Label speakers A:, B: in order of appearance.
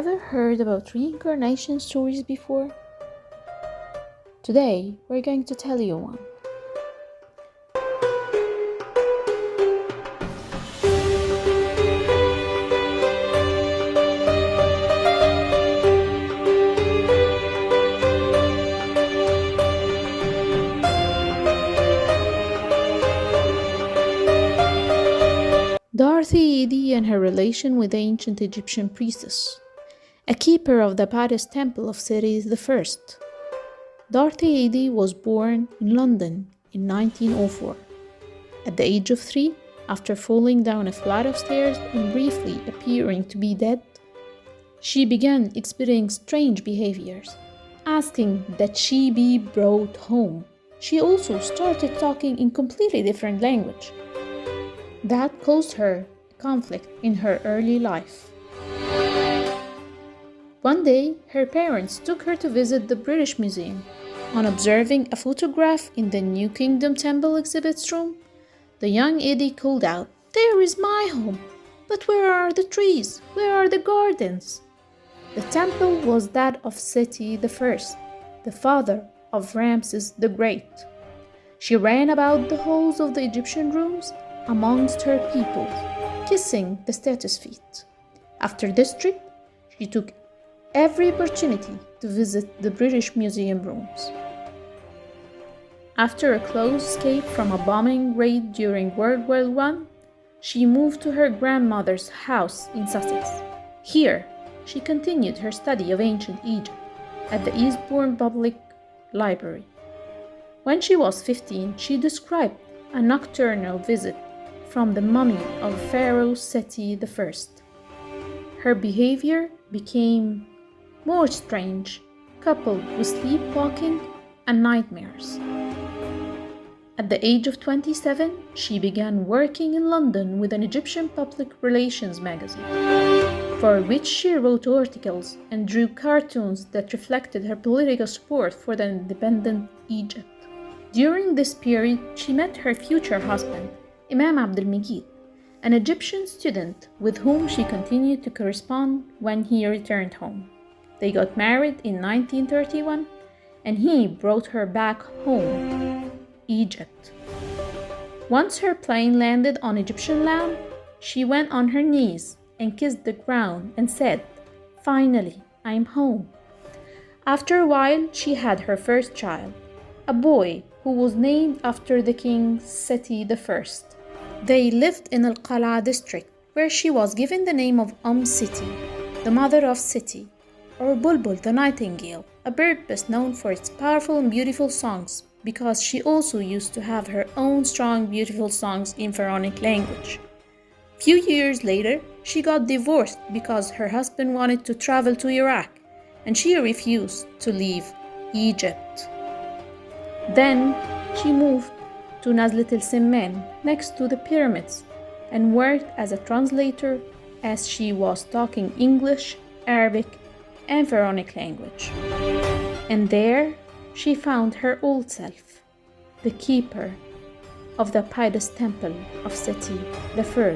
A: ever heard about reincarnation stories before? Today, we're going to tell you one. Dorothy Edie and her relation with the ancient Egyptian priestess, a keeper of the Paris temple of Seti I. Dorothy Edie was born in London in 1904. At the age of 3, after falling down a flight of stairs and briefly appearing to be dead, she began experiencing strange behaviors, asking that she be brought home. She also started talking in completely different language. That caused her conflict in her early life. One day, her parents took her to visit the British Museum. On observing a photograph in the New Kingdom Temple exhibits room, the young Edie called out, "There is my home! But where are the trees? Where are the gardens?" The temple was that of Seti I, the father of Ramses the Great. She ran about the halls of the Egyptian rooms amongst her people, kissing the statue's feet. After this trip, she took every opportunity to visit the British Museum rooms. After a close escape from a bombing raid during World War I, she moved to her grandmother's house in Sussex. Here, she continued her study of ancient Egypt at the Eastbourne Public Library. When she was 15, she described a nocturnal visit from the mummy of Pharaoh Seti I. Her behavior became more strange, coupled with sleepwalking and nightmares. At the age of 27, she began working in London with an Egyptian public relations magazine, for which she wrote articles and drew cartoons that reflected her political support for the independent Egypt. During this period, she met her future husband, Imam Abdelmegid, an Egyptian student with whom she continued to correspond when he returned home. They got married in 1931, and he brought her back home, Egypt. Once her plane landed on Egyptian land, she went on her knees and kissed the ground and said, "Finally, I'm home." After a while, she had her first child, a boy who was named after the king Seti I. They lived in Al-Qal'a district, where she was given the name of Seti, the mother of Seti, or Bulbul the nightingale, a bird best known for its powerful and beautiful songs, because she also used to have her own strong, beautiful songs in pharaonic language. Few years later, she got divorced because her husband wanted to travel to Iraq, and she refused to leave Egypt. Then she moved to Nazlet el-Semman, next to the pyramids, and worked as a translator as she was talking English, Arabic, and pharaonic language. And there she found her old self, the keeper of the pious temple of Seti I.